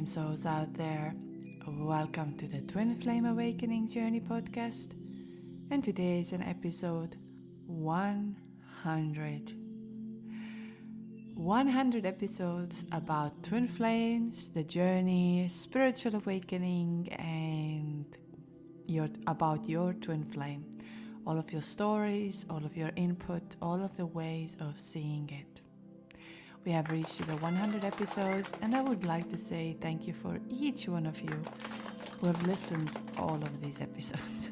flame souls out there. Welcome to the Twin Flame Awakening Journey podcast. And today is an episode 100. 100 episodes about twin flames, the journey, spiritual awakening, and about your twin flame. All of your stories, all of your input, all of the ways of seeing it. We have reached the 100 episodes, and I would like to say thank you for each one of you who have listened all of these episodes.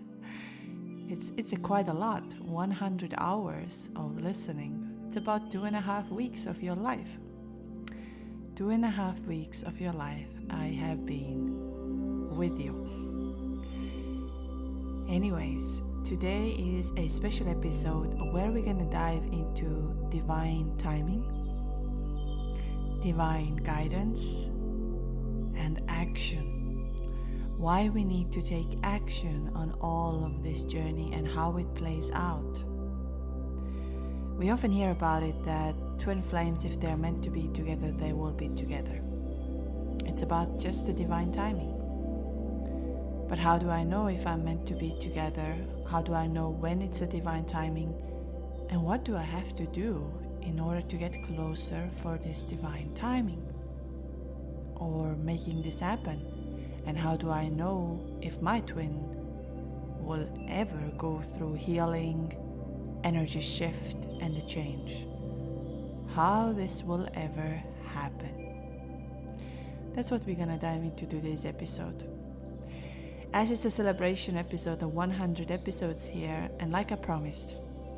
It's quite a lot, 100 hours of listening. It's about 2.5 weeks of your life. 2.5 weeks of your life I have been with you. Anyways, today is a special episode where we're going to dive into divine timing, divine guidance, and action. Why we need to take action on all of this journey and how it plays out. We often hear about it that twin flames, if they're meant to be together, they will be together. It's about just the divine timing. But how do I know if I'm meant to be together? How do I know when it's a divine timing? And what do I have to do in order to get closer for this divine timing? Or making this happen? And how do I know if my twin will ever go through healing, energy shift, and a change? How this will ever happen? That's what we're gonna dive into today's episode. As it's a celebration episode of 100 episodes here, and like I promised,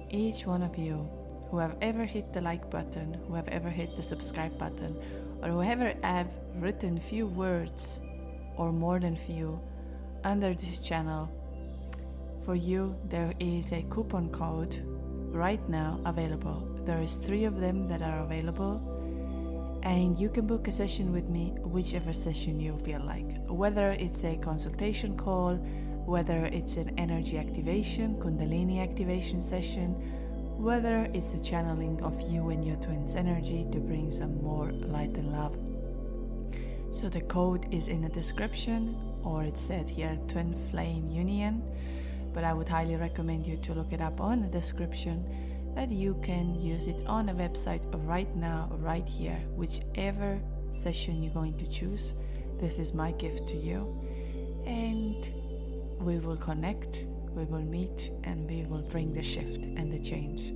each one of you who have ever hit the like button, who have ever hit the subscribe button, or whoever have written few words or more than few under this channel, for you there is a coupon code right now available. There is 3 of them that are available, and you can book a session with me, whichever session you feel like, whether it's a consultation call, whether it's an energy activation, kundalini activation session, whether it's a channeling of you and your twin's energy to bring some more light and love. So the code is in the description, or it's said here, Twin Flame Union, but I would highly recommend you to look it up on the description, that you can use it on a website right now, right here, whichever session you're going to choose. This is my gift to you, and we will connect, we will meet, and we will bring the shift and the change.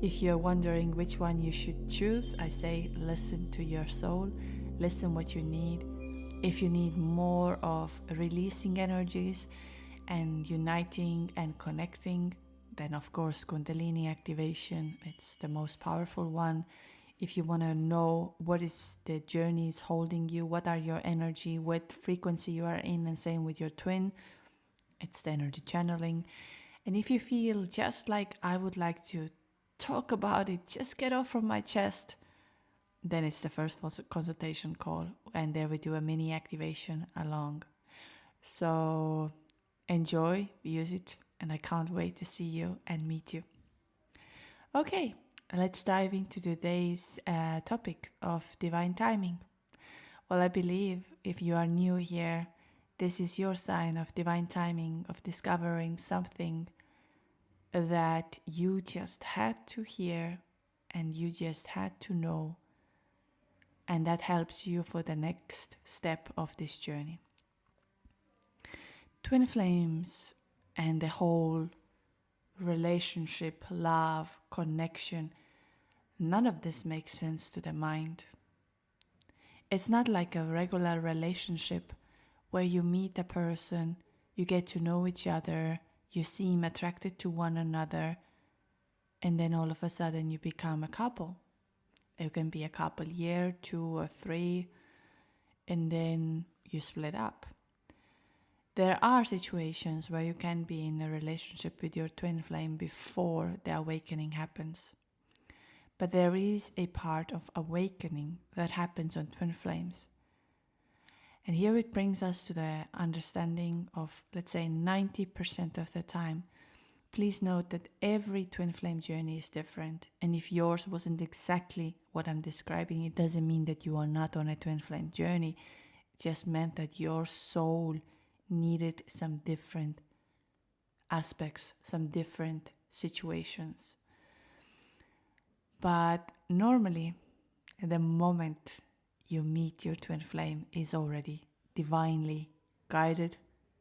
If you're wondering which one you should choose, I say listen to your soul, listen what you need. If you need more of releasing energies and uniting and connecting, then of course Kundalini activation, it's the most powerful one. If you want to know what is the journey is holding you, what are your energy, what frequency you are in, and same with your twin, it's the energy channeling. And if you feel just like I would like to talk about it, just get off from my chest, then it's the first consultation call, and there we do a mini activation along. So enjoy, use it, and I can't wait to see you and meet you. Okay, let's dive into today's topic of divine timing. Well, I believe if you are new here, this is your sign of divine timing, of discovering something that you just had to hear and you just had to know, and that helps you for the next step of this journey. Twin flames and the whole relationship, love, connection, none of this makes sense to the mind. It's not like a regular relationship where you meet a person, you get to know each other, you seem attracted to one another, and then all of a sudden you become a couple. You can be a couple year, 2 or 3, and then you split up. There are situations where you can be in a relationship with your twin flame before the awakening happens. But there is a part of awakening that happens on twin flames. And here it brings us to the understanding of, let's say, 90% of the time, Please note that every twin flame journey is different, and if yours wasn't exactly what I'm describing, it doesn't mean that you are not on a twin flame journey. just meant that your soul needed some different aspects, some different situations. But normally, the moment you meet your twin flame is already divinely guided,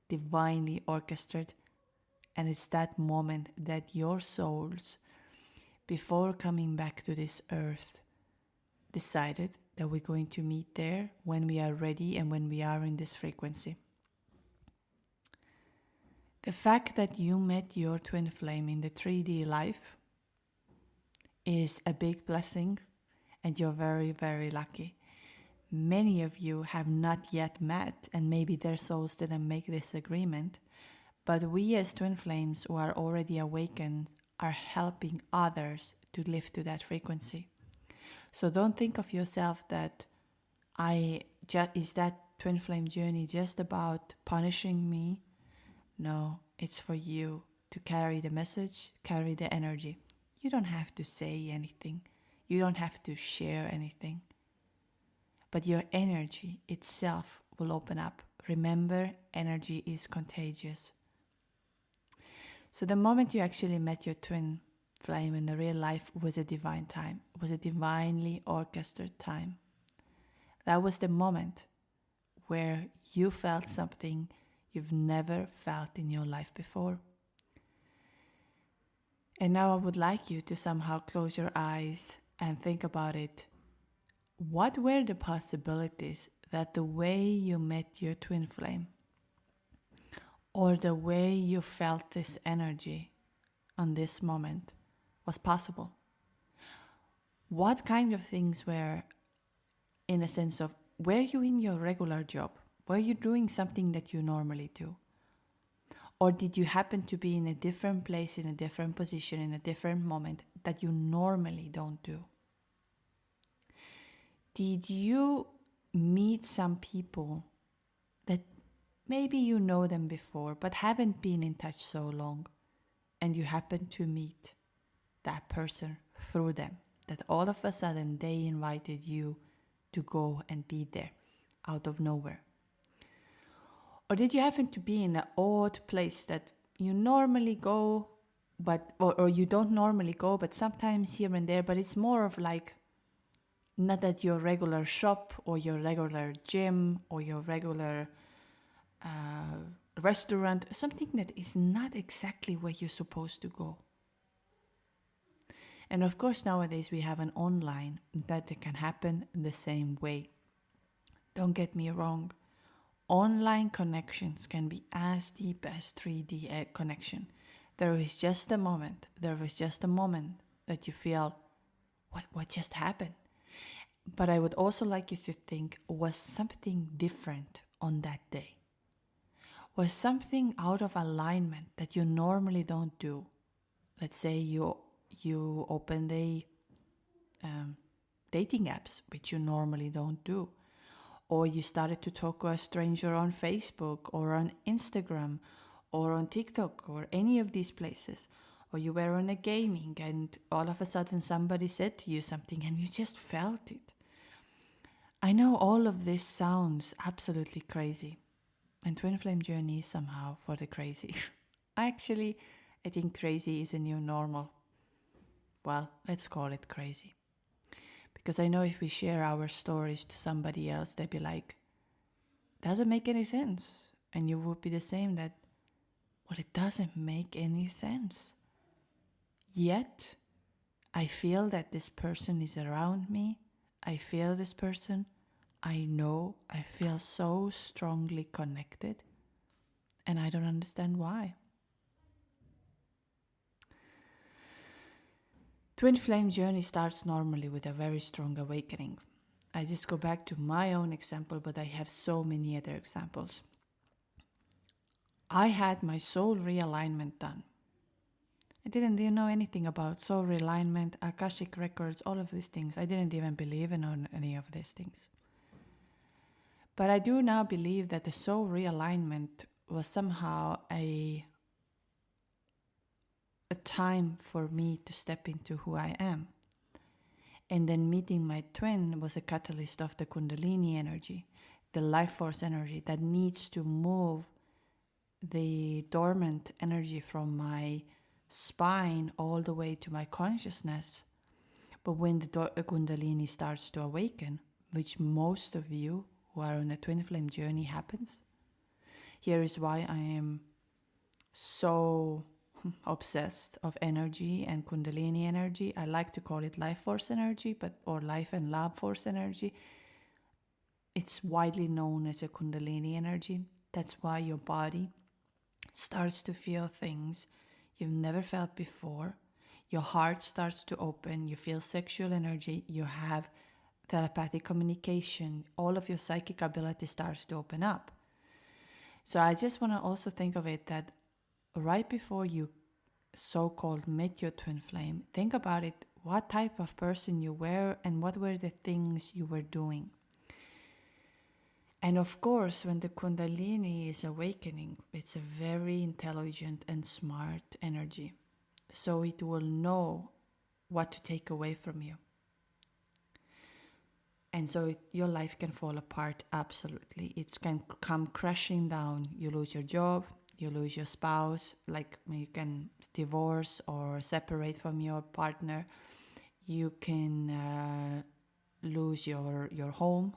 divinely orchestrated, and it's that moment that your souls, before coming back to this earth, decided that we're going to meet there when we are ready and when we are in this frequency. The fact that you met your twin flame in the 3D life is a big blessing, and you're very, very lucky. Many of you have not yet met, and maybe their souls didn't make this agreement, but we as twin flames who are already awakened are helping others to lift to that frequency. So don't think of yourself that is that twin flame journey just about punishing me? No, it's for you to carry the message, carry the energy. You don't have to say anything. You don't have to share anything. But your energy itself will open up. Remember, energy is contagious. So the moment you actually met your twin flame in the real life was a divine time. It was a divinely orchestrated time. That was the moment where you felt something you've never felt in your life before. And now I would like you to somehow close your eyes and think about it. What were the possibilities that the way you met your twin flame, or the way you felt this energy on this moment, was possible? What kind of things were, in a sense of, were you in your regular job? Were you doing something that you normally do? Or did you happen to be in a different place, in a different position, in a different moment that you normally don't do? Did you meet some people that maybe you know them before but haven't been in touch so long, and you happen to meet that person through them, that all of a sudden they invited you to go and be there out of nowhere? Or did you happen to be in an odd place that you normally go, but or you don't normally go, but sometimes here and there, but it's more of like not at your regular shop or your regular gym or your regular restaurant, something that is not exactly where you're supposed to go. And of course, nowadays we have an online that can happen the same way. Don't get me wrong. Online connections can be as deep as 3D connection. There is just a moment that you feel, what just happened? But I would also like you to think, was something different on that day? Was something out of alignment that you normally don't do? Let's say you open the dating apps, which you normally don't do. Or you started to talk to a stranger on Facebook or on Instagram or on TikTok or any of these places. Or you were on a gaming and all of a sudden somebody said to you something and you just felt it. I know all of this sounds absolutely crazy. And Twin Flame Journey is somehow for the crazy. I think crazy is a new normal. Well, let's call it crazy. Because I know if we share our stories to somebody else, they'd be like, doesn't make any sense. And you would be the same, that, well, it doesn't make any sense. Yet, I feel that this person is around me. I feel this person. I feel so strongly connected. And I don't understand why. Twin flame journey starts normally with a very strong awakening. I just go back to my own example, but I have so many other examples. I had my soul realignment done. I didn't even know anything about soul realignment, Akashic records, all of these things. I didn't even believe in any of these things. But I do now believe that the soul realignment was somehow a time for me to step into who I am. And then meeting my twin was a catalyst of the Kundalini energy. the life force energy that needs to move the dormant energy from my spine all the way to my consciousness. But when the Kundalini starts to awaken, which most of you who are on a twin flame journey happens, here is why I am so obsessed of energy and Kundalini energy. I like to call it life force energy, or life and love force energy. It's widely known as a Kundalini energy. That's why your body starts to feel things you've never felt before. Your heart starts to open. You feel sexual energy. You have telepathic communication. All of your psychic ability starts to open up. So I just want to also think of it that right before you so-called met your twin flame, think about it, what type of person you were and what were the things you were doing. And of course, when the Kundalini is awakening, it's a very intelligent and smart energy. So it will know what to take away from you. And so your life can fall apart, absolutely. It can come crashing down. You lose your job, you lose your spouse, like you can divorce or separate from your partner. You can lose your home.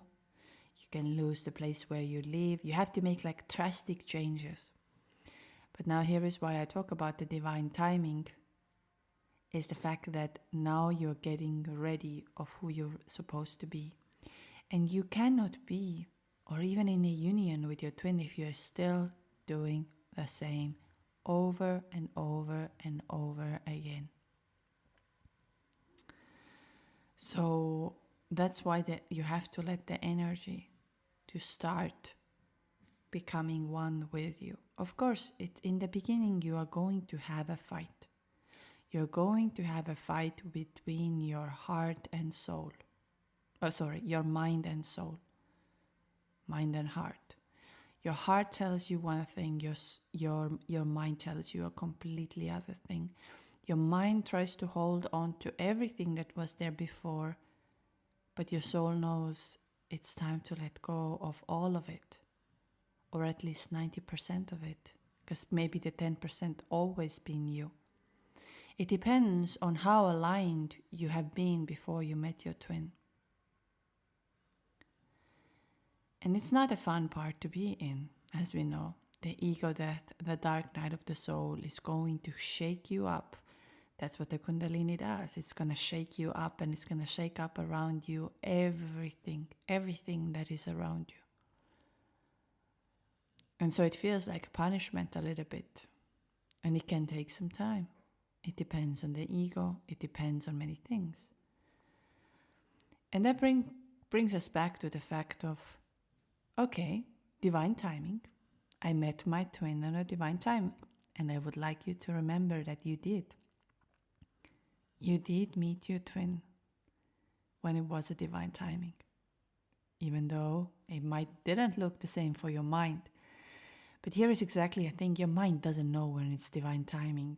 You can lose the place where you live. You have to make like drastic changes. But now here is why I talk about the divine timing, is the fact that now you're getting ready of who you're supposed to be. And you cannot be, or even in a union with your twin, if you're still doing the same over and over and over again. So that's why you have to let the energy to start becoming one with you. Of course, in the beginning you are going to have a fight. You're going to have a fight between your heart and soul. Your mind and soul. Mind and heart. Your heart tells you one thing, your mind tells you a completely other thing. Your mind tries to hold on to everything that was there before, but your soul knows it's time to let go of all of it, or at least 90% of it, because maybe the 10% always been you. It depends on how aligned you have been before you met your twin. And it's not a fun part to be in, as we know. The ego death, the dark night of the soul, is going to shake you up. That's what the Kundalini does. It's going to shake you up, and it's going to shake up around you everything that is around you. And so it feels like a punishment a little bit. And it can take some time. It depends on the ego. It depends on many things. And that brings us back to the fact of, okay, divine timing. I met my twin on a divine time. And I would like you to remember that you did. You did meet your twin when it was a divine timing. Even though it didn't look the same for your mind. But here is exactly, I think your mind doesn't know when it's divine timing.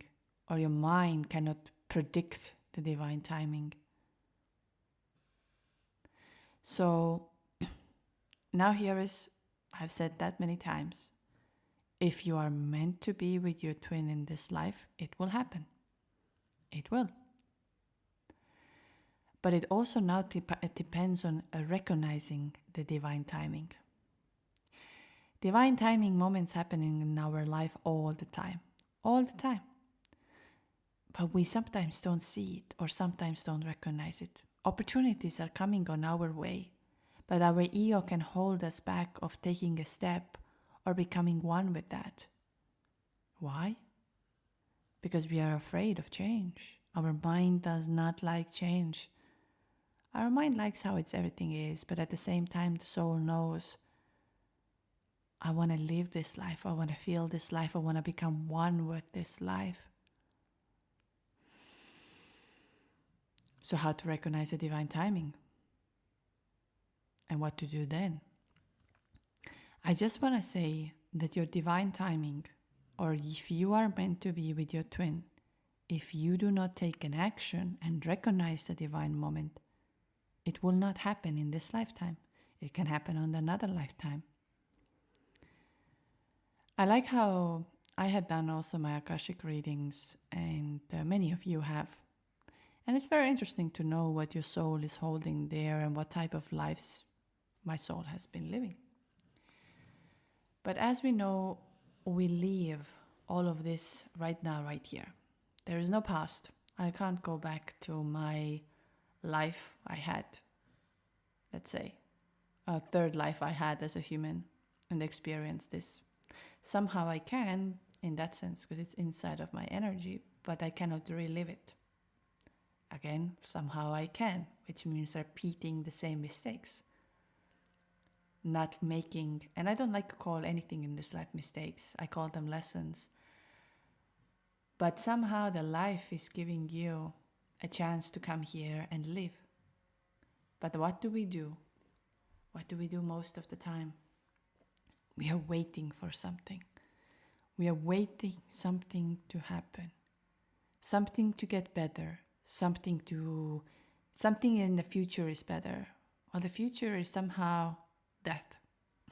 Or your mind cannot predict the divine timing. So now here is, I've said that many times. If you are meant to be with your twin in this life, it will happen. It will. But it also now it depends on recognizing the divine timing. Divine timing moments happening in our life all the time. All the time. But we sometimes don't see it or sometimes don't recognize it. Opportunities are coming on our way, but our ego can hold us back of taking a step or becoming one with that. Why? Because we are afraid of change. Our mind does not like change. Our mind likes how everything is, but at the same time the soul knows, I want to live this life, I want to feel this life, I want to become one with this life. So how to recognize the divine timing? And what to do then? I just want to say that your divine timing, or if you are meant to be with your twin, if you do not take an action and recognize the divine moment, it will not happen in this lifetime. It can happen on another lifetime. I like how I had done also my Akashic readings, and many of you have. And it's very interesting to know what your soul is holding there and what type of lives my soul has been living. But as we know, we live all of this right now, right here. There is no past. I can't go back to my life I had, let's say, a third life I had as a human and experience this. Somehow I can, in that sense, because it's inside of my energy, but I cannot relive it. Again, somehow I can, which means repeating the same mistakes. Not making, and I don't like to call anything in this life mistakes, I call them lessons. But somehow the life is giving you a chance to come here and live. But what do we do? What do we do most of the time? We are waiting for something. We are waiting something to happen, something to get better, something in the future is better. Well, the future is somehow death.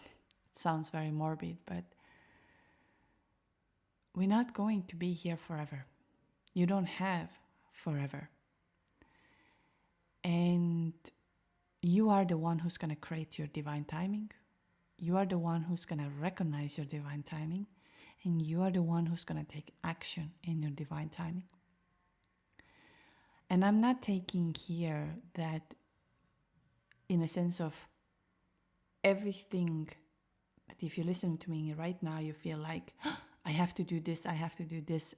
It sounds very morbid, but we're not going to be here forever. You don't have forever. And you are the one who's going to create your divine timing. You are the one who's going to recognize your divine timing. And you are the one who's going to take action in your divine timing. And I'm not taking here that in a sense of everything that if you listen to me right now, you feel like, oh, I have to do this, I have to do this.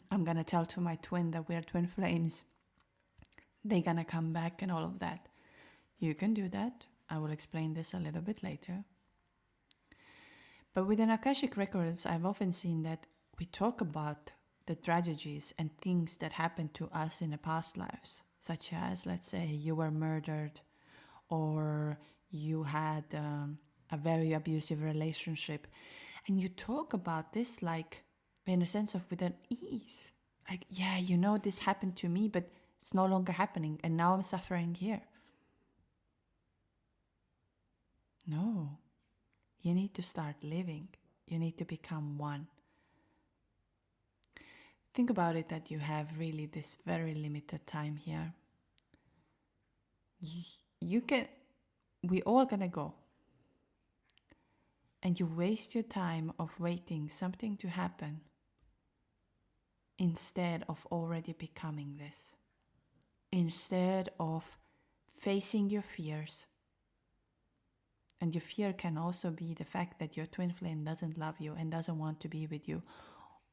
I'm going to tell to my twin that we're twin flames. They're going to come back and all of that. You can do that. I will explain this a little bit later. But within Akashic Records, I've often seen that we talk about the tragedies and things that happened to us in the past lives, such as, let's say, you were murdered or you had a very abusive relationship. And you talk about this like in a sense of with an ease. Like, yeah, this happened to me, but it's no longer happening. And now I'm suffering here. No. You need to start living. You need to become one. Think about it that you have really this very limited time here. We all gonna go. And you waste your time of waiting something to happen instead of already becoming this. Instead of facing your fears. And your fear can also be the fact that your twin flame doesn't love you and doesn't want to be with you.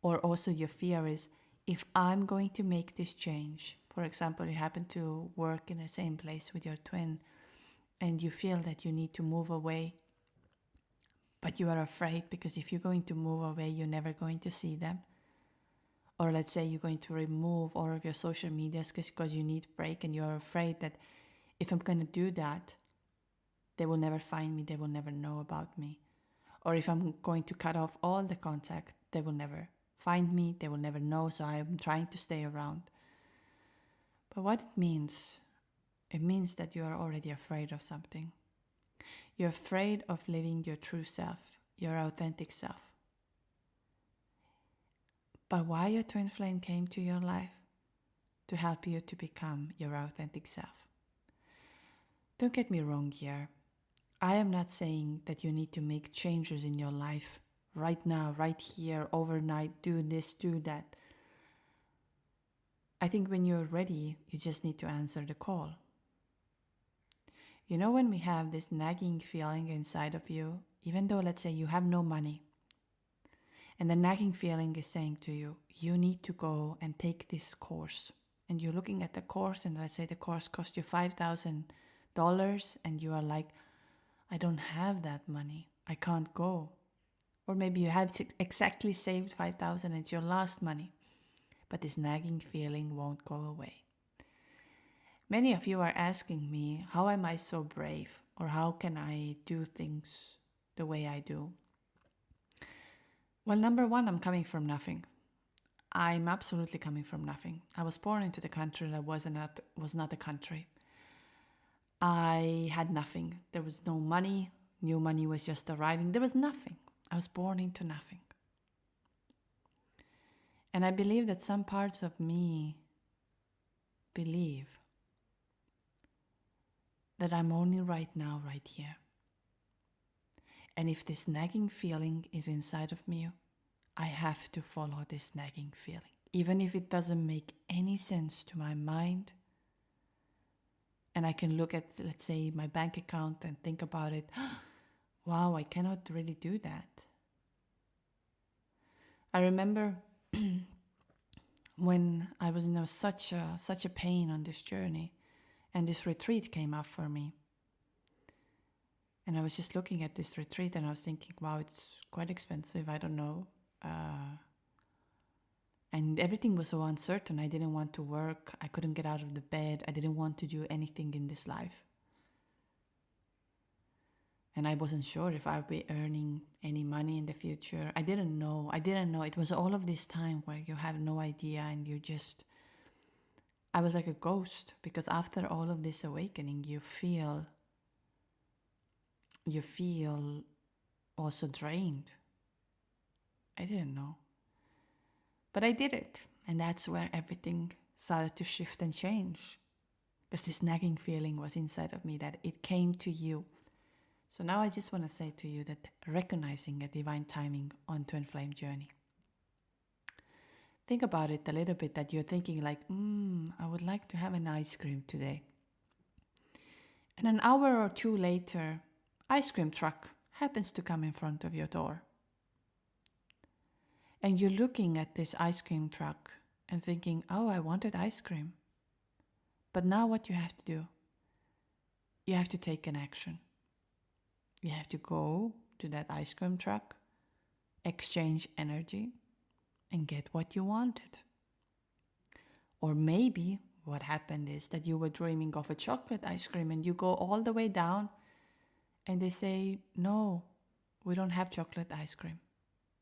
Or also your fear is, if I'm going to make this change, for example, you happen to work in the same place with your twin and you feel that you need to move away, but you are afraid because if you're going to move away, you're never going to see them. Or let's say you're going to remove all of your social medias because you need a break and you're afraid that if I'm going to do that, they will never find me, they will never know about me. Or if I'm going to cut off all the contact, they will never find me, they will never know, so I'm trying to stay around. But what it means that you are already afraid of something. You're afraid of living your true self, your authentic self. But why your twin flame came to your life? To help you to become your authentic self. Don't get me wrong here. I am not saying that you need to make changes in your life right now, right here, overnight, do this, do that. I think when you're ready, you just need to answer the call. You know when we have this nagging feeling inside of you, even though let's say you have no money, and the nagging feeling is saying to you, you need to go and take this course. And you're looking at the course and let's say the course cost you $5,000 and you are like, I don't have that money. I can't go. Or maybe you have exactly saved $5,000 and it's your last money. But this nagging feeling won't go away. Many of you are asking me, how am I so brave? Or how can I do things the way I do? Well, number one, I'm coming from nothing. I'm absolutely coming from nothing. I was born into the country that was not a country. I had nothing. There was no money. New money was just arriving. There was nothing. I was born into nothing. And I believe that some parts of me believe that I'm only right now, right here. And if this nagging feeling is inside of me, I have to follow this nagging feeling. Even if it doesn't make any sense to my mind, and I can look at, let's say, my bank account and think about it, wow, I cannot really do that. I remember when I was in such a pain on this journey, and this retreat came up for me. And I was just looking at this retreat and I was thinking, wow, it's quite expensive, I don't know. And everything was so uncertain. I didn't want to work. I couldn't get out of the bed. I didn't want to do anything in this life. And I wasn't sure if I would be earning any money in the future. I didn't know. It was all of this time where you have no idea and I was like a ghost, because after all of this awakening, you feel also drained. I didn't know. But I did it. And that's where everything started to shift and change. Because this nagging feeling was inside of me that it came to you. So now I just want to say to you that recognizing a divine timing on Twin Flame journey. Think about it a little bit, that you're thinking like, I would like to have an ice cream today. And an hour or two later, ice cream truck happens to come in front of your door. And you're looking at this ice cream truck and thinking, oh, I wanted ice cream. But now what you have to do, you have to take an action. You have to go to that ice cream truck, exchange energy, and get what you wanted. Or maybe what happened is that you were dreaming of a chocolate ice cream and you go all the way down and they say, no, we don't have chocolate ice cream.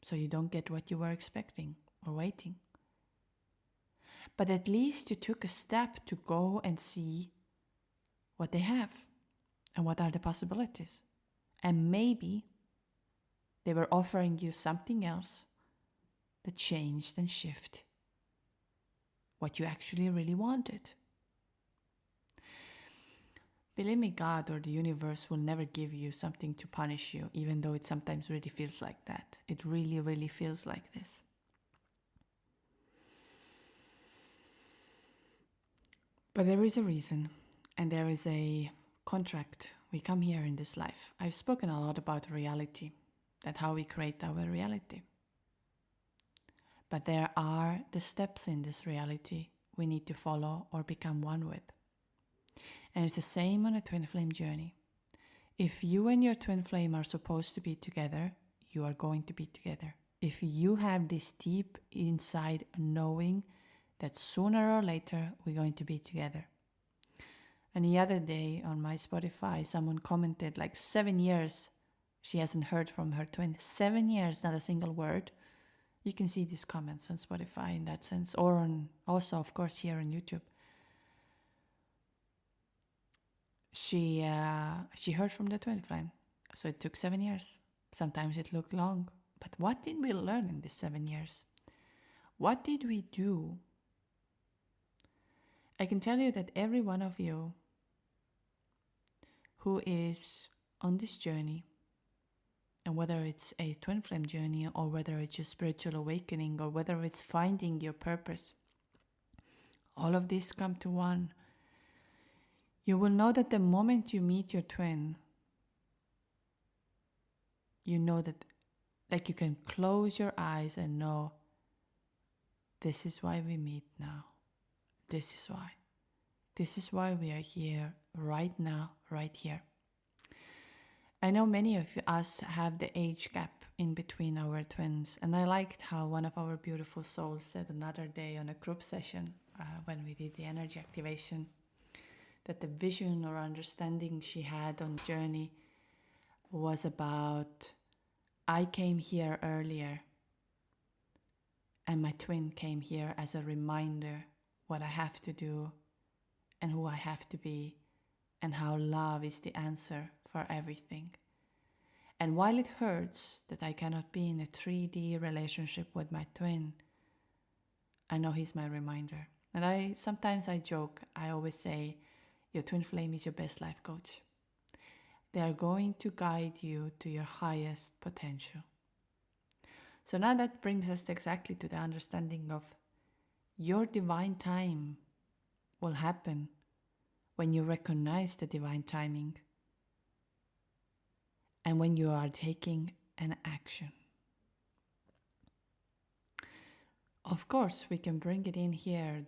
So you don't get what you were expecting or waiting. But at least you took a step to go and see what they have and what are the possibilities. And maybe they were offering you something else that changed and shifted what you actually really wanted. Believe me, God or the universe will never give you something to punish you, even though it sometimes really feels like that. It really, really feels like this. But there is a reason, and there is a contract. We come here in this life. I've spoken a lot about reality, that how we create our reality. But there are the steps in this reality we need to follow or become one with. And it's the same on a twin flame journey. If you and your twin flame are supposed to be together, you are going to be together. If you have this deep inside knowing that sooner or later we're going to be together. And the other day on my Spotify, someone commented like 7 years she hasn't heard from her twin. 7 years, not a single word. You can see these comments on Spotify in that sense, or on also, of course, here on YouTube. She heard from the twin flame, so it took 7 years. Sometimes it looked long, but what did we learn in these 7 years? What did we do? I can tell you that every one of you who is on this journey, and whether it's a twin flame journey or whether it's a spiritual awakening or whether it's finding your purpose, all of this come to one. You will know that the moment you meet your twin, you know that, like, you can close your eyes and know, this is why we meet now. This is why. This is why we are here right now, right here. I know many of us have the age gap in between our twins, and I liked how one of our beautiful souls said another day on a group session when we did the energy activation, that the vision or understanding she had on the journey was about, I came here earlier and my twin came here as a reminder what I have to do and who I have to be and how love is the answer for everything. And while it hurts that I cannot be in a 3D relationship with my twin, I know he's my reminder. And sometimes I joke, I always say, your twin flame is your best life coach. They are going to guide you to your highest potential. So now that brings us exactly to the understanding of your divine time will happen when you recognize the divine timing and when you are taking an action. Of course, we can bring it in here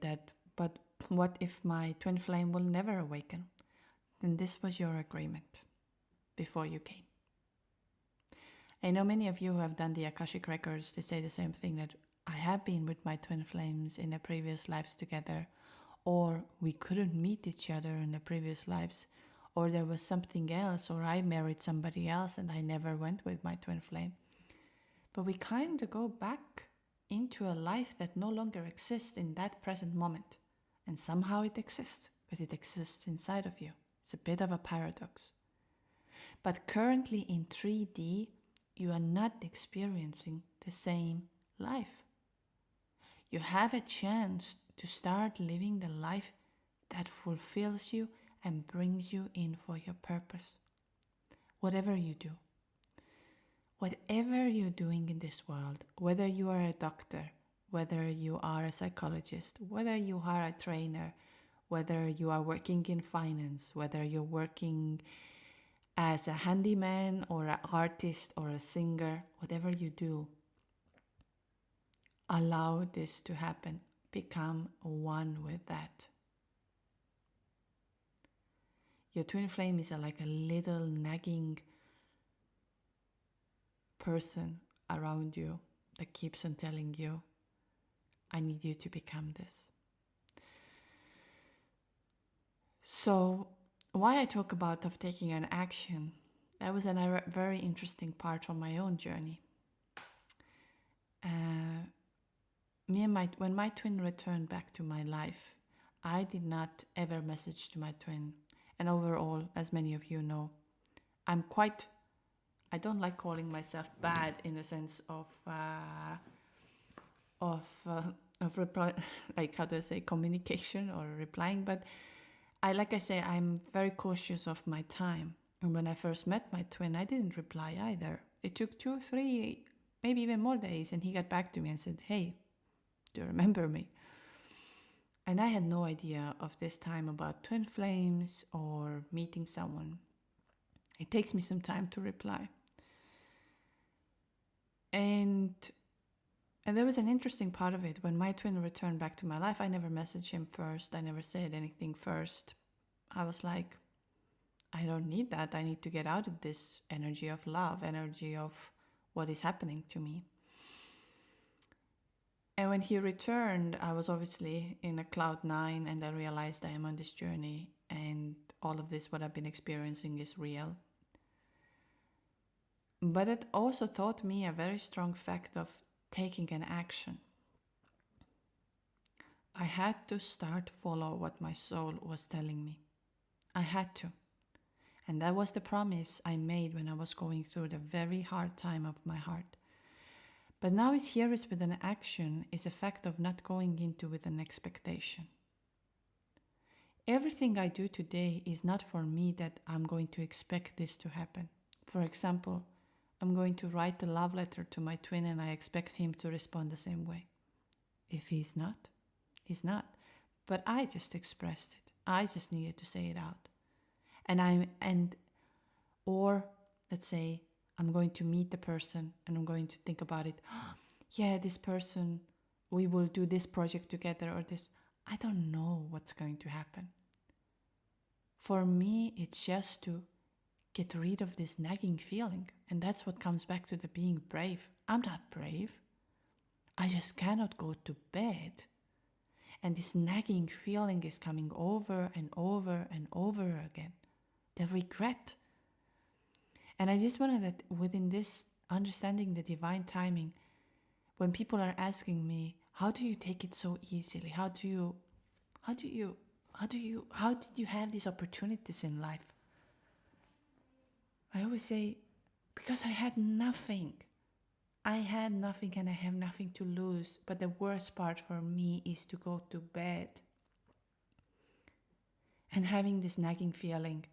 but what if my twin flame will never awaken? Then this was your agreement before you came. I know many of you who have done the Akashic records, they say the same thing, that I have been with my twin flames in the previous lives together, or we couldn't meet each other in the previous lives, or there was something else, or I married somebody else and I never went with my twin flame. But we kind of go back into a life that no longer exists in that present moment. And somehow it exists, because it exists inside of you. It's a bit of a paradox. But currently in 3D, you are not experiencing the same life. You have a chance to start living the life that fulfills you and brings you in for your purpose. Whatever you do. Whatever you're doing in this world, whether you are a doctor, whether you are a psychologist, whether you are a trainer, whether you are working in finance, whether you're working as a handyman or an artist or a singer, whatever you do, allow this to happen. Become one with that. Your twin flame is like a little nagging person around you that keeps on telling you, I need you to become this. So why I talk about of taking an action, that was a very interesting part of my own journey. When my twin returned back to my life, I did not ever message to my twin. And overall, as many of you know, I don't like calling myself bad in the sense of reply, like how do I say, communication or replying. But like I say, I'm very cautious of my time. And when I first met my twin, I didn't reply either. It took 2, 3, maybe even more days, and he got back to me and said, hey, do you remember me? And I had no idea of this time about twin flames or meeting someone. It takes me some time to reply. And there was an interesting part of it. When my twin returned back to my life, I never messaged him first. I never said anything first. I was like, I don't need that. I need to get out of this energy of love, energy of what is happening to me. And when he returned, I was obviously in a cloud 9, and I realized I am on this journey and all of this, what I've been experiencing, is real. But it also taught me a very strong fact of taking an action. I had to start follow what my soul was telling me. I had to. And that was the promise I made when I was going through the very hard time of my heart. But now it's here is with an action is a fact of not going into with an expectation. Everything I do today is not for me that I'm going to expect this to happen. For example, I'm going to write a love letter to my twin and I expect him to respond the same way. If he's not, he's not. But I just expressed it. I just needed to say it out. Or let's say I'm going to meet the person and I'm going to think about it. Yeah, this person, we will do this project together or this. I don't know what's going to happen. For me, it's just to get rid of this nagging feeling. And that's what comes back to the being brave. I'm not brave. I just cannot go to bed. And this nagging feeling is coming over and over and over again. The regret. And I just wanted that within this understanding the divine timing, when people are asking me, how do you take it so easily? How do you How did you have these opportunities in life? I always say, because I had nothing. I had nothing and I have nothing to lose. But the worst part for me is to go to bed and having this nagging feeling.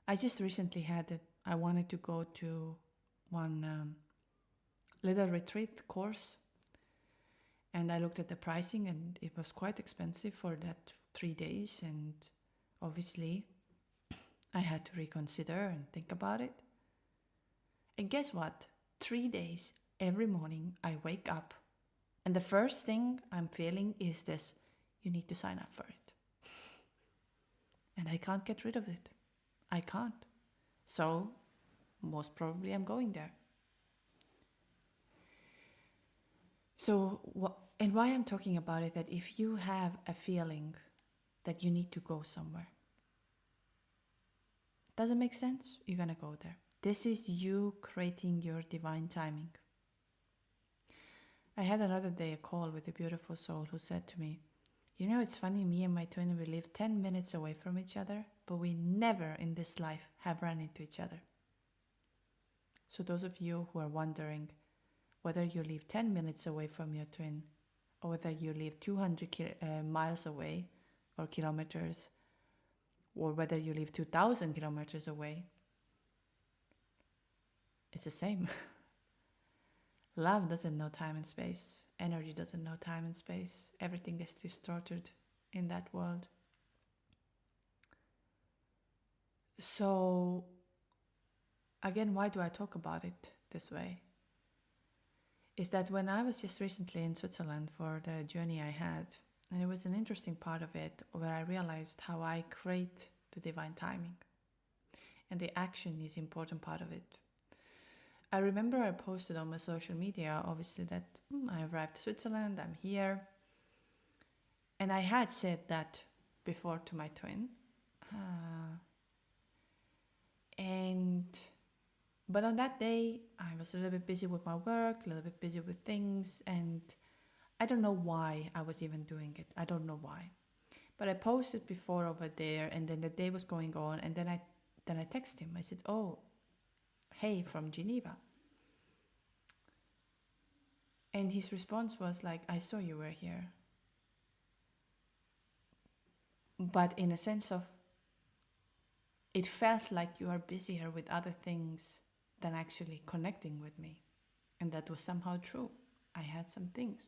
I just recently had it. I wanted to go to one little retreat course, and I looked at the pricing and it was quite expensive for that 3 days, and obviously I had to reconsider and think about it. And guess what? 3 days, every morning I wake up and the first thing I'm feeling is this: you need to sign up for it. And I can't get rid of it. I can't. So most probably I'm going there. So, and why I'm talking about it, that if you have a feeling that you need to go somewhere, does it make sense? You're gonna go there. This is you creating your divine timing. I had another day a call with a beautiful soul who said to me, you know, it's funny, me and my twin, we live 10 minutes away from each other, but we never in this life have run into each other. So those of you who are wondering whether you live 10 minutes away from your twin, or whether you live 200 miles away or kilometers, or whether you live 2,000 kilometers away, it's the same. Love doesn't know time and space. Energy doesn't know time and space. Everything is distorted in that world. So, again, why do I talk about it this way? Is that when I was just recently in Switzerland for the journey I had, and it was an interesting part of it where I realized how I create the divine timing. And the action is an important part of it. I remember I posted on my social media, obviously, that I arrived to Switzerland, I'm here. And I had said that before to my twin. But on that day, I was a little bit busy with my work, a little bit busy with things, and I don't know why I was even doing it. I don't know why. But I posted before over there, and then the day was going on, and then I texted him. I said, oh, hey, from Geneva. And his response was like, I saw you were here. But in a sense of, it felt like you are busier with other things than actually connecting with me. And that was somehow true. I had some things.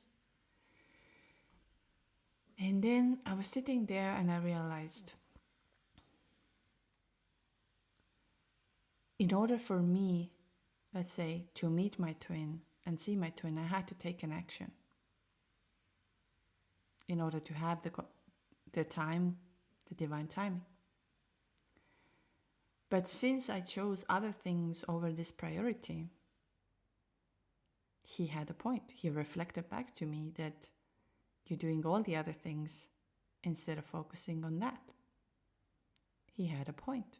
And then I was sitting there and I realized, in order for me, let's say, to meet my twin and see my twin, I had to take an action in order to have the time, the divine timing. But since I chose other things over this priority, he had a point. He reflected back to me that you're doing all the other things instead of focusing on that. He had a point.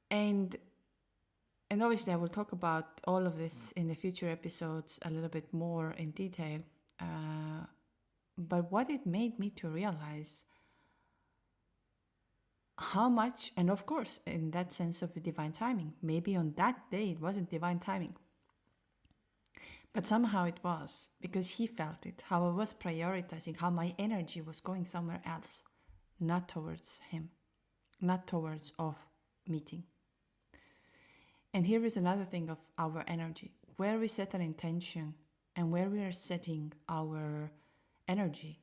And obviously I will talk about all of this in the future episodes a little bit more in detail. But what it made me to realize how much, and of course, in that sense of divine timing, maybe on that day it wasn't divine timing. But somehow it was, because he felt it, how I was prioritizing, how my energy was going somewhere else, not towards him, not towards of meeting. And here is another thing of our energy. Where we set an intention and where we are setting our energy,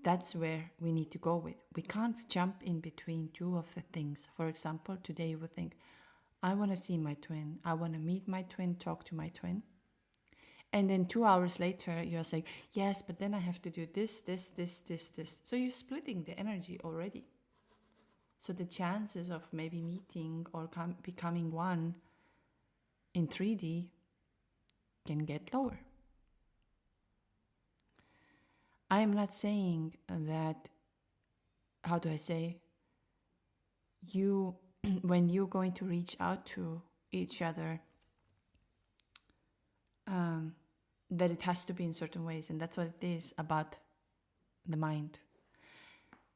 that's where we need to go with. We can't jump in between two of the things. For example, today you would think, I want to see my twin. I want to meet my twin, talk to my twin. And then 2 hours later, you're saying, yes, but then I have to do this. So you're splitting the energy already. So the chances of maybe meeting or becoming one in 3D can get lower. I am not saying that, how do I say, when you're going to reach out to each other, that it has to be in certain ways. And that's what it is about the mind.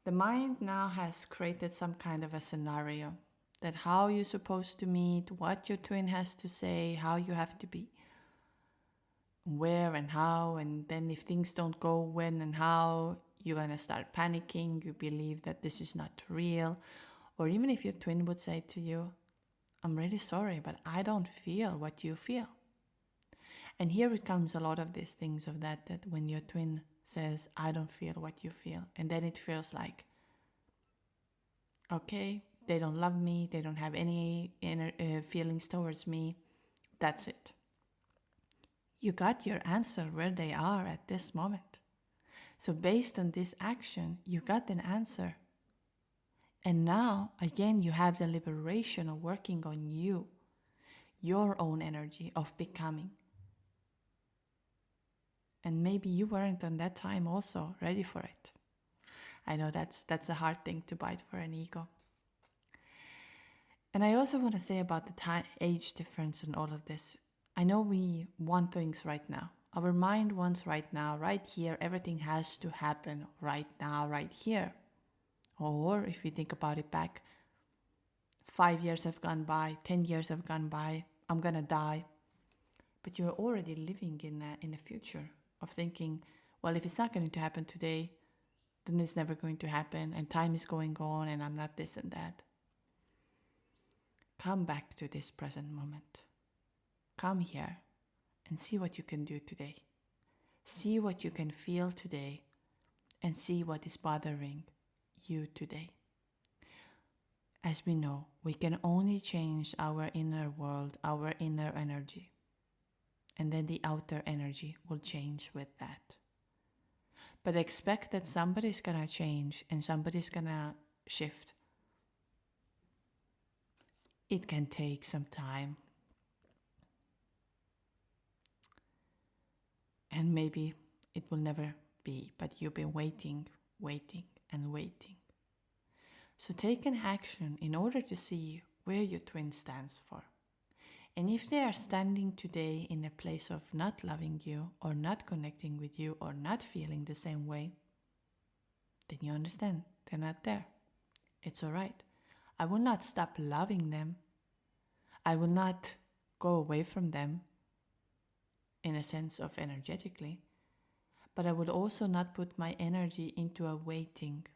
The mind now has created some kind of a scenario that how you're supposed to meet, what your twin has to say, how you have to be, where and how, and then if things don't go when and how, you're gonna start panicking, you believe that this is not real. Or even if your twin would say to you, I'm really sorry, but I don't feel what you feel. And here it comes a lot of these things of that when your twin says, I don't feel what you feel. And then it feels like, okay, they don't love me, they don't have any feelings towards me, that's it. You got your answer where they are at this moment. So based on this action, you got an answer. And now, again, you have the liberation of working on you, your own energy of becoming. And maybe you weren't on that time also ready for it. I know that's a hard thing to bite for an ego. And I also want to say about the age difference and all of this. I know we want things right now. Our mind wants right now, right here. Everything has to happen right now, right here. Or if we think about it back, 5 years have gone by, 10 years have gone by, I'm gonna die. But you're already living in a future of thinking, well, if it's not going to happen today, then it's never going to happen, and time is going on, and I'm not this and that. Come back to this present moment. Come here and see what you can do today. See what you can feel today, and see what is bothering you today. As we know, we can only change our inner world, our inner energy. And then the outer energy will change with that. But expect that somebody's gonna change and somebody's gonna shift. It can take some time. And maybe it will never be, but you've been waiting, and waiting. So take an action in order to see where your twin stands for. And if they are standing today in a place of not loving you or not connecting with you or not feeling the same way, then you understand they're not there. It's all right. I will not stop loving them. I will not go away from them in a sense of energetically, but I would also not put my energy into a waiting,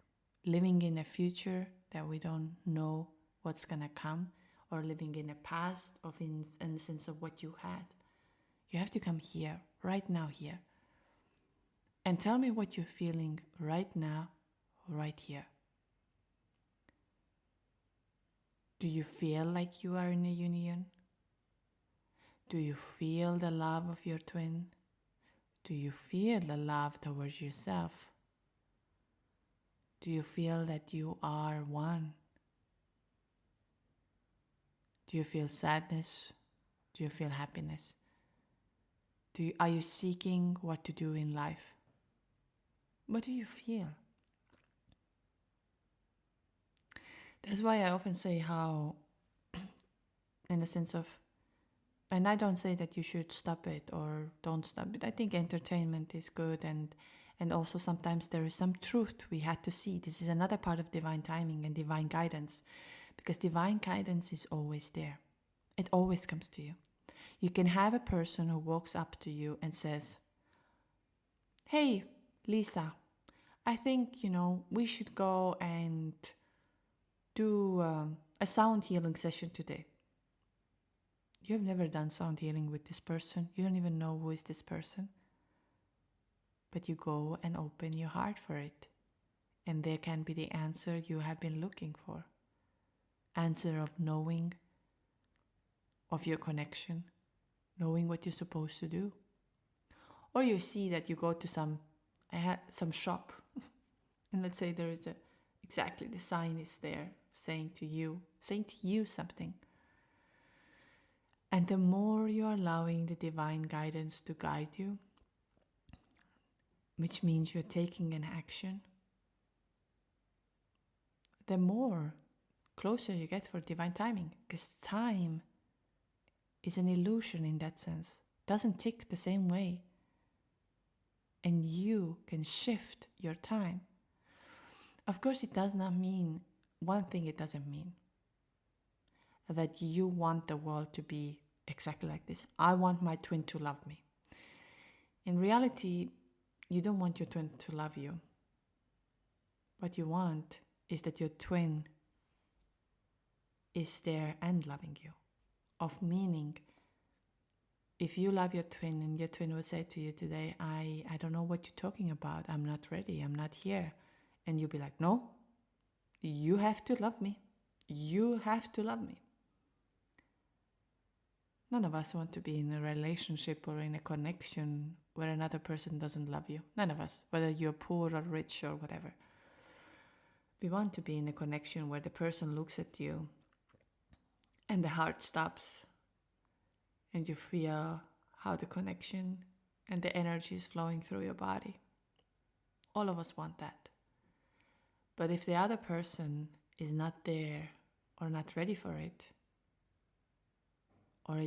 living in a future that we don't know what's gonna come, or living in a past of in the sense of what you had. You have to come here, right now here. And tell me what you're feeling right now, right here. Do you feel like you are in a union? Do you feel the love of your twin? Do you feel the love towards yourself? Do you feel that you are one? Do you feel sadness? Do you feel happiness? Are you seeking what to do in life? What do you feel? That's why I often say how, in the sense of, and I don't say that you should stop it or don't stop it. I think entertainment is good, and also sometimes there is some truth we had to see. This is another part of divine timing and divine guidance, because divine guidance is always there. It always comes to you. You can have a person who walks up to you and says, hey, Lisa, I think, we should go and do a sound healing session today. You have never done sound healing with this person. You don't even know who is this person. But you go and open your heart for it. And there can be the answer you have been looking for. Answer of knowing, of your connection, knowing what you're supposed to do. Or you see that you go to some shop, and let's say there is exactly the sign is there saying to you something. And the more you are allowing the divine guidance to guide you, which means you're taking an action, the more closer you get for divine timing. Because time is an illusion in that sense. It doesn't tick the same way. And you can shift your time. Of course, it does not mean, one thing it doesn't mean, that you want the world to be exactly like this. I want my twin to love me. In reality, you don't want your twin to love you. What you want is that your twin is there and loving you. Of meaning, if you love your twin and your twin will say to you today, I don't know what you're talking about. I'm not ready. I'm not here. And you'll be like, no, you have to love me. You have to love me. None of us want to be in a relationship or in a connection where another person doesn't love you. None of us, whether you're poor or rich or whatever. We want to be in a connection where the person looks at you and the heart stops and you feel how the connection and the energy is flowing through your body. All of us want that. But if the other person is not there or not ready for it, or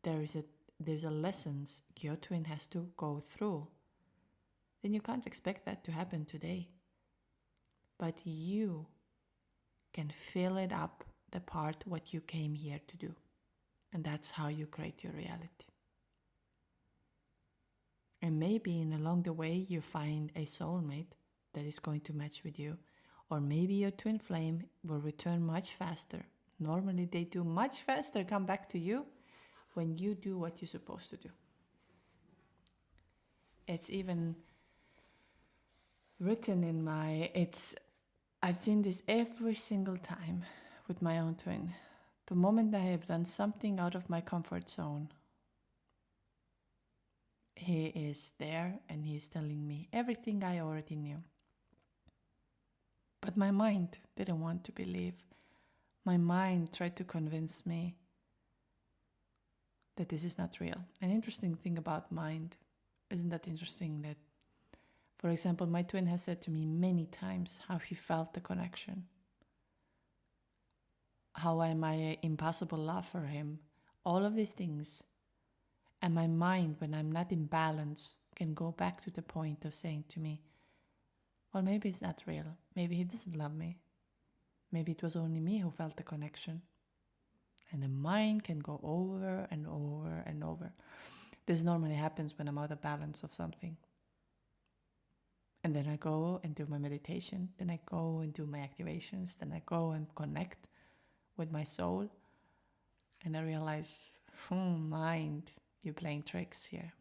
there's a lessons your twin has to go through, then you can't expect that to happen today. But you can fill it up, the part what you came here to do. And that's how you create your reality. And maybe along the way you find a soulmate that is going to match with you. Or maybe your twin flame will return much faster. Normally they do much faster come back to you when you do what you're supposed to do. It's even written in I've seen this every single time with my own twin. The moment I have done something out of my comfort zone, he is there and he is telling me everything I already knew. But my mind didn't want to believe. My mind tried to convince me that this is not real. An interesting thing about mind, isn't that interesting that, for example, my twin has said to me many times how he felt the connection. How am I an impossible love for him? All of these things. And my mind, when I'm not in balance, can go back to the point of saying to me, well, maybe it's not real. Maybe he doesn't love me. Maybe it was only me who felt the connection. And the mind can go over and over and over. This normally happens when I'm out of balance of something. And then I go and do my meditation. Then I go and do my activations. Then I go and connect with my soul. And I realize, mind, you're playing tricks here.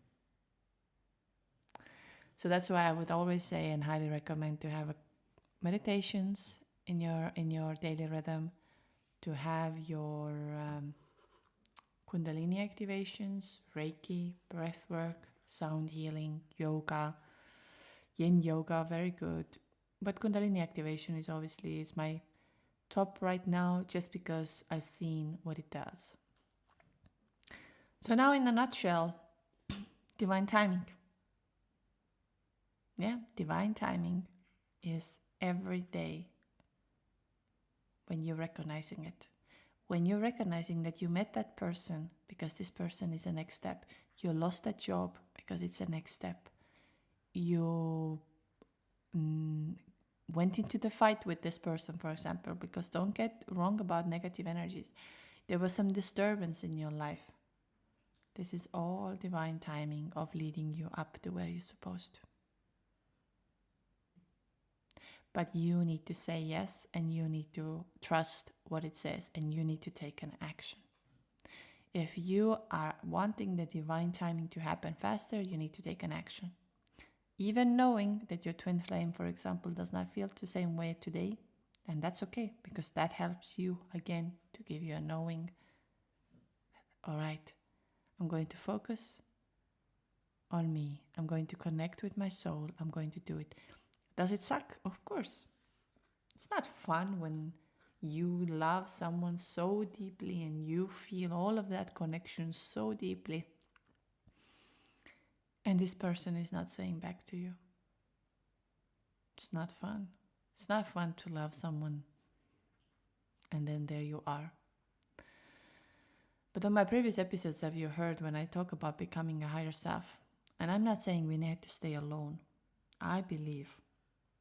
So that's why I would always say and highly recommend to have meditations in your daily rhythm, to have your Kundalini activations, Reiki, breath work, sound healing, yoga, Yin yoga, very good. But Kundalini activation is my top right now, just because I've seen what it does. So now in a nutshell, divine timing. Yeah, divine timing is every day when you're recognizing it. When you're recognizing that you met that person because this person is the next step. You lost that job because it's the next step. You went into the fight with this person, for example, because don't get wrong about negative energies. There was some disturbance in your life. This is all divine timing of leading you up to where you're supposed to. But you need to say yes, and you need to trust what it says, and you need to take an action. If you are wanting the divine timing to happen faster, you need to take an action. Even knowing that your twin flame, for example, does not feel the same way today, then that's okay, because that helps you again to give you a knowing. All right, I'm going to focus on me. I'm going to connect with my soul. I'm going to do it. Does it suck? Of course. It's not fun when you love someone so deeply and you feel all of that connection so deeply, and this person is not saying back to you. It's not fun. It's not fun to love someone and then there you are. But on my previous episodes, have you heard when I talk about becoming a higher self? And I'm not saying we need to stay alone. I believe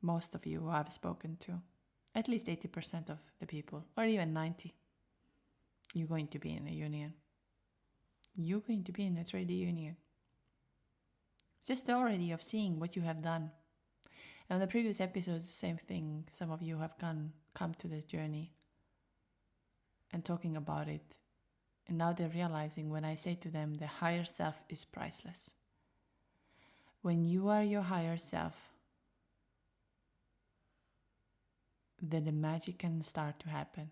most of you who I've spoken to, at least 80% of the people, or even 90, you're going to be in a union. You're going to be in a 3D union. Just already of seeing what you have done. And the previous episodes, the same thing. Some of you have come to this journey and talking about it. And now they're realizing when I say to them, the higher self is priceless. When you are your higher self, then the magic can start to happen.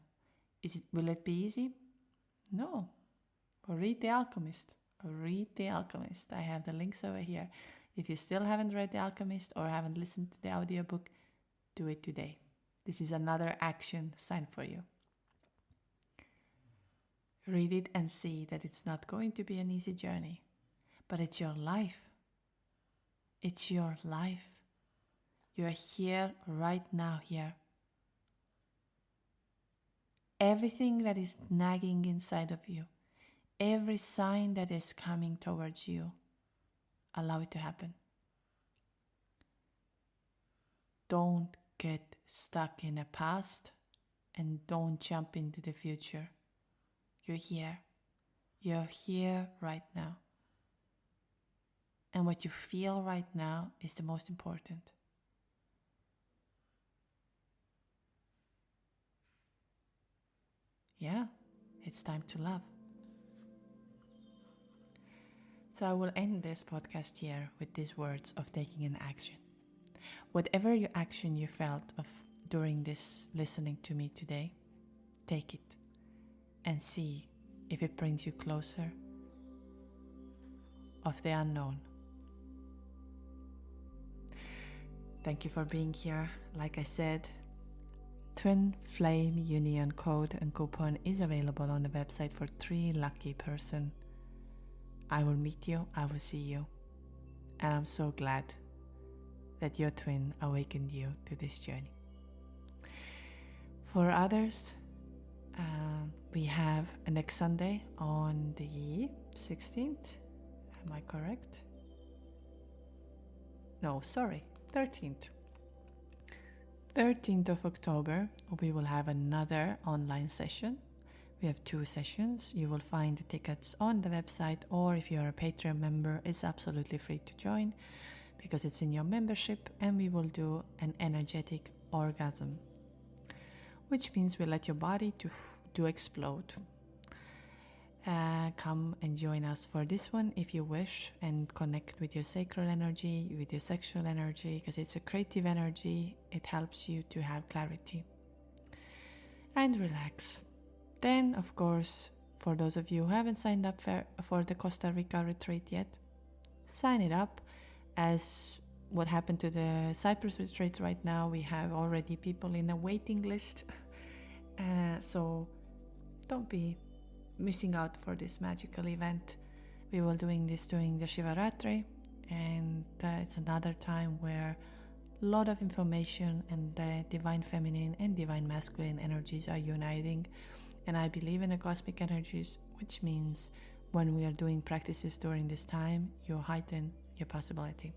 Will it be easy? No. Read The Alchemist. Read The Alchemist. I have the links over here. If you still haven't read The Alchemist or haven't listened to the audiobook, do it today. This is another action sign for you. Read it and see that it's not going to be an easy journey, but it's your life. It's your life. You're here right now here. Everything that is nagging inside of you, every sign that is coming towards you, allow it to happen. Don't get stuck in the past and don't jump into the future. You're here. You're here right now. And what you feel right now is the most important. Yeah, it's time to love. So I will end this podcast here with these words of taking an action. Whatever your action you felt of during this listening to me today, take it and see if it brings you closer of the unknown. Thank you for being here. Like I said, Twin Flame Union code and coupon is available on the website for 3 lucky person. I will meet you, I will see you. And I'm so glad that your twin awakened you to this journey. For others, we have next Sunday on the 16th. Am I correct? No, sorry, 13th. 13th of October, we will have another online session. We have 2 sessions. You will find the tickets on the website, or if you're a Patreon member, it's absolutely free to join because it's in your membership, and we will do an energetic orgasm, which means we let your body to explode. Come and join us for this one if you wish, and connect with your sacral energy, with your sexual energy, because it's a creative energy. It helps you to have clarity and relax. Then, of course, for those of you who haven't signed up for the Costa Rica retreat yet, sign it up. As what happened to the Cyprus retreats right now, we have already people in a waiting list. So don't be missing out for this magical event. We will doing this during the Shivaratri, and it's another time where a lot of information and the divine feminine and divine masculine energies are uniting. And I believe in the cosmic energies, which means when we are doing practices during this time, you heighten your possibility.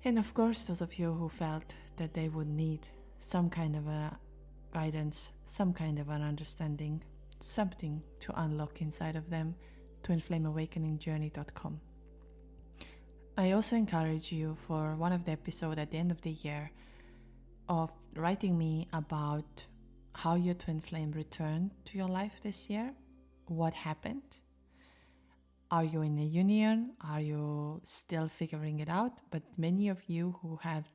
And of course, those of you who felt that they would need some kind of a guidance, some kind of an understanding, something to unlock inside of them, twinflameawakeningjourney.com. I also encourage you for one of the episodes at the end of the year of writing me about how your twin flame returned to your life this year. What happened? Are you in a union? Are you still figuring it out? But many of you who have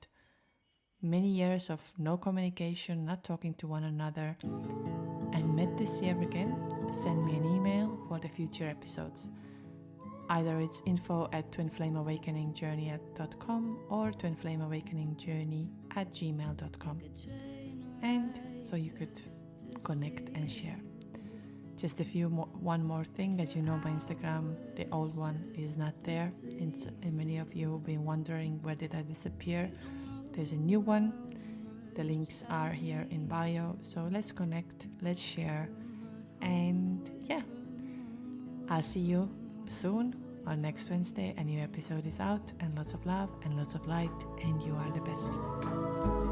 many years of no communication, not talking to one another, and met this year again, send me an email for the future episodes. Either it's info@twinflameawakeningjourney.com or twinflameawakeningjourney@gmail.com. And so you could connect and share. Just one more thing. As you know, my Instagram, the old one, is not there. And many of you have been wondering, where did I disappear? There's a new one. The links are here in bio. So let's connect, let's share. And yeah, I'll see you soon On next Wednesday, a new episode is out, and lots of love and lots of light, and you are the best.